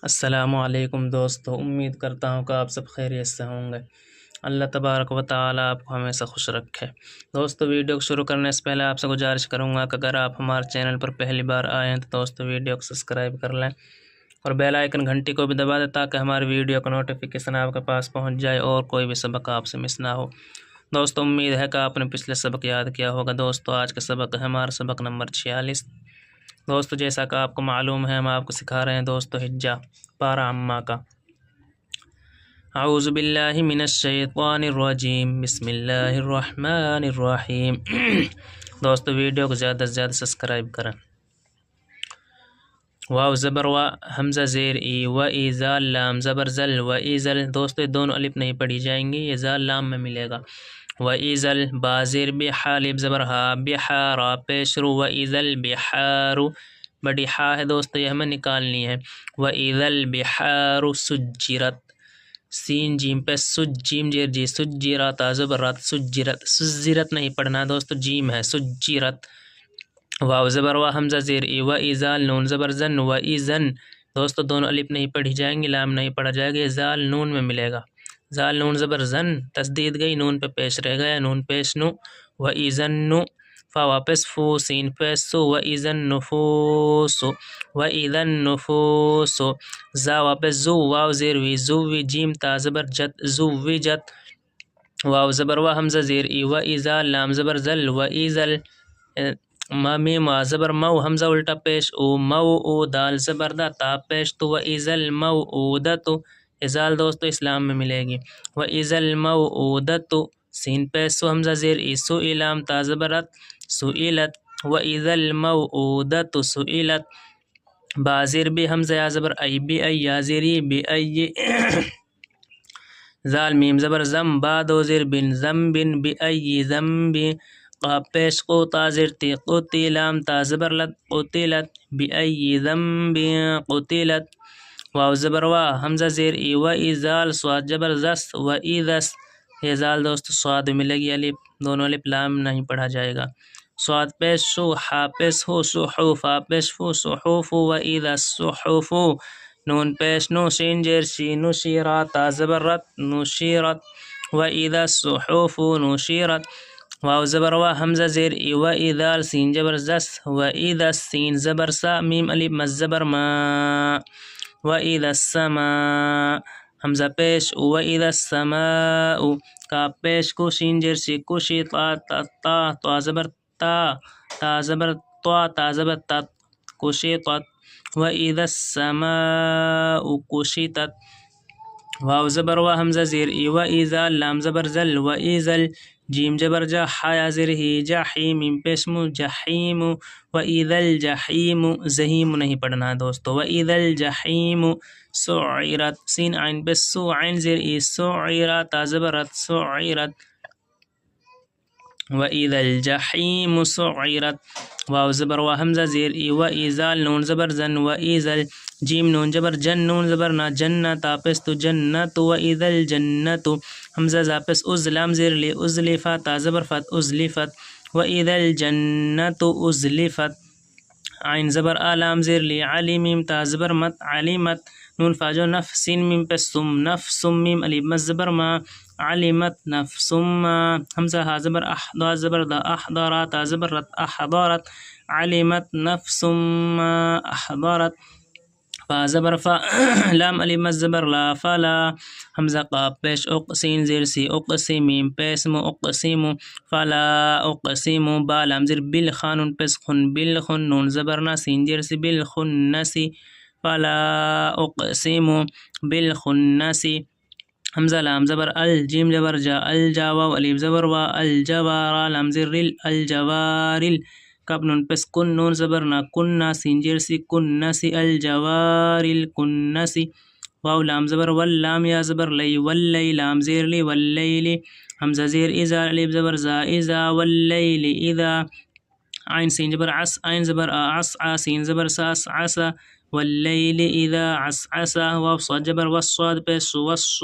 السلام علیکم دوستو، امید کرتا ہوں کہ آپ سب خیریت سے ہوں گے۔ اللہ تبارک و تعالیٰ آپ کو ہمیشہ خوش رکھے۔ دوستو، ویڈیو کو شروع کرنے سے پہلے آپ سے گزارش کروں گا کہ اگر آپ ہمارے چینل پر پہلی بار آئے ہیں تو دوستو ویڈیو کو سبسکرائب کر لیں اور بیل آئیکن گھنٹی کو بھی دبا دیں تاکہ ہماری ویڈیو کا نوٹیفیکیشن آپ کے پاس پہنچ جائے اور کوئی بھی سبق آپ سے مس نہ ہو۔ دوستو، امید ہے کہ آپ نے پچھلے سبق یاد کیا ہوگا۔ دوستو، آج کا سبق ہے ہمارا سبق نمبر 46۔ دوستو، جیسا کہ آپ کو معلوم ہے، ہم آپ کو سکھا رہے ہیں دوستو حجہ پارہ عامہ کا۔ اعوذ باللہ من الشیطان الرجیم، بسم اللہ الرحمن الرحیم۔ دوستو، ویڈیو کو زیادہ سے زیادہ سبسکرائب کریں۔ واو زبر وا، حمزہ زیر ای، و ای زال لام زبر زل، و ای زل۔ دوستو، یہ دونوں الف نہیں پڑھی جائیں گی، یہ زال لام میں ملے گا۔ و ای زل، با زیر بی، حا الف زبر ہا، بحا را پیش رو، و ای زل بحار، بڑی حا ہے دوستو، یہ ہمیں نکالنی ہے۔ و ای زل بحار سجرت، سین جیم پہ سج، جیم جیر جی، سجرت زبرات، سجرت، سجرت نہیں پڑھنا دوستو، جیم ہے، سجرت۔ واو زبر وا، حمزہ زیر ای، و ای زال نون زبر زن، و ای زن۔ دوستو، دونوں الف نہیں پڑھی جائیں گی، لام نہیں پڑھا جائے گا، یہ زال نون میں ملے گا۔ زال نون زبر زن، تسدید گئی، نون پہ پیش رہ گیا، نون پیش نو، و ای زن نو۔ فا واپس فو، سین پیش سو، و ای زن نفوس، و ای زن نفوس۔ زا واپس زو، واو زیر وی، زو وی، جیم تا زبر جت، زو وی جت۔ واو زبر وا، حمزہ زیر ای، و ای زال لام زبر زل، و ای زل۔ میم زبر مو، حمزہ الٹا پیش او، مو او، دال زبر دا، تا پیش تو، و ای زل مو اودت، ازال دوستو اسلام میں ملے گی۔ و ای زل مو اودت، سین پیش سو، حمزہ زیر ای، سو لام تا زبرت، سئلت، و ای زل مو اودت سئلت۔ با زیر بی، حمزہ یا زبر ای، بی ای یا زیر ای، بی ای۔ زال میم زبر زم، با دو زیر بن، زم بن، بی ای زم بی۔ قاف پیش قو، تا زیر تی، قوتی لام تا زبر لت، قتلت، بی ای ذنب قتلت۔ واو زبر وا، حمزہ زیر ای، و ای زال صاد جبر زس، و ای دس۔ یہ زال دوست صاد ملے گی الف، دونوں الف لام نہیں پڑھا جائے گا۔ صاد پیش شو، حا پیش ہو، صحو، فا پیش فو، صحوف، و ای دس صحوف۔ نون پیش نو، شین جیر شی، نشیرا تا زبر رت، نشیرت، و ای دس صحوف نشیرت۔ واو زبر وا، حمزہ زیر ای، و ای دال سین جبر زس، و ای دس سین زبر سا، میم الف مز زبر ما، و ای دس سما، حمزہ پیش، و ای دس سماء، کاف پیش کو، شین جیر سی، کوشی تا تا تا زبر تا، تا زبر تا، تا زبر تت، کوشیطت، و ای دس سماء کوشیطت۔ واو زبر وا، حمزہ زیر ای، و ای زال لام زبر زل، و ای زل، جیم جبر جا، حیا زیر ہی، جحیم، میم پیش مو، جحیم، و ای ذل جحیم، زہیم نہیں پڑھنا دوستو، و ای ذل جحیم سعرت، سین عین پیش سو، عین زیر ای، سعرت تا زبرت، سعرت، و ای ذل جحیم سعرت۔ واو زبر وا، حمزہ زیر ای، و ای زال نون زبر زن، و ای زل، جیم نون جبر جن، نون زبر نا، جنت تا پیش تو، جنت، و ای ذل جنت، حمزہ زا پیش از، لام زیر لی، ازلفا تا زبر فت، ازلفت، و ای ذل جنت ازلفت۔ عین زبر آ، لام زیر لی، علی، میم تا زبر مت، علمت، نون فاجو نف، سین میم پیش سم، نفسم، میم الف مز زبر ما، علمت نفسم ما۔ حمزہ ہا زبر اح، دا زبر دا، احضرا تا زبر رت، احضرت، علمت نفسم ما احضرت۔ فا زبر فا، لام الف مز زبر لا، فلا، حمزہ قاف پیش اق، سین زیر سی، اقسم، میم پیش مو، اقسم، فلا اقسم، با لام زیر بل، خانون پیش خن، بل خن، نون زبر نا، سین زیر سی، بل خنسی، فلا اقسم بالخنس۔ حمزہ لام زبر ال، جیم جبر جا، الجا، واو الف زبر وا، الجوارا، لام زیر رل، الجوارل، کب نون پس کن، نون زبر نا، کننا، سین جیر سی، کنسی، الجوارل کنسی۔ واو لام زبر ول، لام یا زبر لی، واللی، لام زیر لی، واللیلی، حمزہ زیر ازا، الف زبر زا، ازا، واللیل اذا، عین سین جبر عس، عین زبر آ، عسعا، سین زبر ساس، عسا، واللیل اذا عسعسا۔ واو صاد جبر والصاد پیش وص،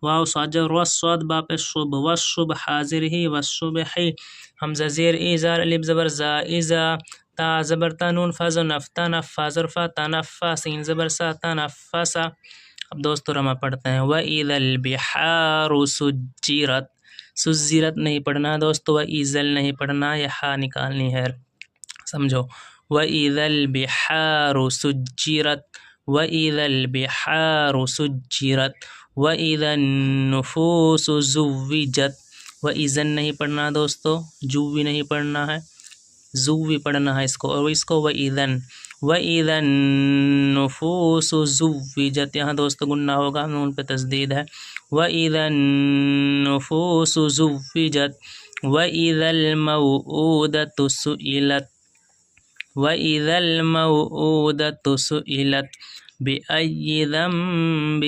واو صاد جبر والصاد، با پیش صب، والصبح حاضر ہی، والصبح، حمزہ زیر ای، زار الف زبر زا، ازا، تا زبر تا نون فا نف تنفا ظرفا تنفا سین زبر سا تنفسا. اب دوستو رما پڑھتے ہیں وَإِذَا الْبِحَارُ سُجِّرَتْ. سُجِّرَت نہیں پڑھنا دوستو، وَإِذَا نہیں پڑھنا، یہ ہا نکالنی ہے، سمجھو. وَإِذَا الْبِحَارُ سُجِّرَتْ وَإِذَا الْبِحَارُ سُجِّرَتْ وَإِذَا النُّفُوسُ زُوِّجَتْ. وَإِذَا نہیں پڑھنا دوستو، جووی نہیں پڑھنا ہے، زووی پڑھنا ہے اس کو، اور اس کو وَإِذَا. وَإِذَا النُّفُوسُ زُوِّجَتْ، یہاں دوستو گنہ ہوگا، نون پہ تشدید ہے. وَإِذَا النُّفُوسُ زُوِّجَتْ وَإِذَا الْمَوْءُودَةُ سُئِلَتْ وَإِذَا الْمَوْءُودَةُ سُئِلَتْ بِأَيِّ ذَنبٍ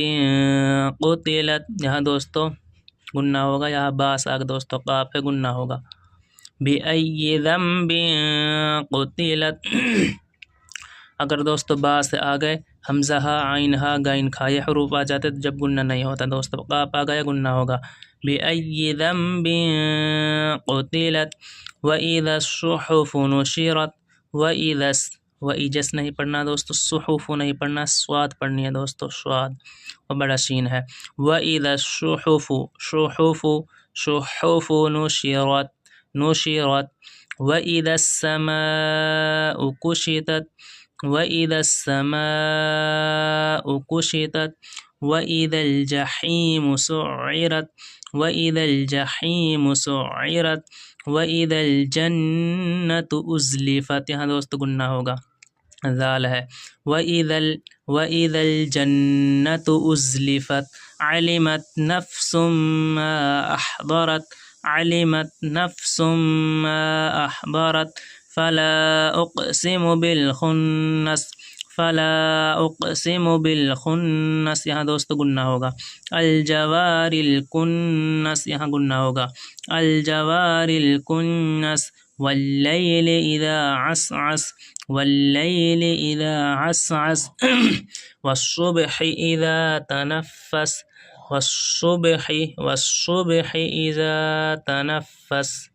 قُتِلَتْ. یہاں دوستو گنہ ہوگا، یہاں باس آگ دوستو قاف پہ گنہ ہوگا. بِأَيِّ ذَنبٍ قُتِلَتْ. اگر دوستو با سے آ گئے حمزہ ہا عین ہا غین کھا یہ حروف آ جاتے تو جب گنہ نہیں ہوتا دوستو، قاف آ گیا گنہ ہوگا. بِأَيِّ ذَنبٍ قُتِلَتْ وَإِذَا الصُّحُفُ نُشِرَتْ وَإِجَس نہیں پڑھنا دوستو، صحف نہیں پڑھنا، سواد پڑھنی ہے دوستو، سواد اور بڑا شین ہے. وَإِذَا الصُّحُفُ شُحُفُ نُشِرَتْ وَإِذَا السَّمَاءُ كُشِطَتْ وَإِذَا السَّمَاءُ كُشِطَتْ وَإِذَا الْجَحِيمُ سُعِّرَتْ وَإِذَا الْجَحِيمُ سُعِّرَتْ وَإِذَا الْجَنَّةُ أُزْلِفَتْ. یہاں دوست گنہ ہوگا، ذال ہے. وَإِذَا الْجَنَّةُ أُزْلِفَتْ عَلِمَتْ نَفْسٌ مَّا أَحْضَرَتْ عَلِمَتْ نَفْسٌ مَّا أَحْضَرَتْ فَلَا أُقْسِمُ بِالْخُنَّسِ فَلَا أُقْسِمُ بِالْخُنَّسِ. یہاں دوستو گنہ ہوگا. الْجَوَارِ الْكُنَّسِ، یہاں گنہ ہوگا. الْجَوَارِ الْكُنَّسِ وَاللَّيْلِ إِذَا عَسْعَسَ وَاللَّيْلِ إِذَا عَسْعَسَ وَالصُّبْحِ إِذَا تَنَفَّسَ وَالصُّبْحِ إِذَا تَنَفَّسَ.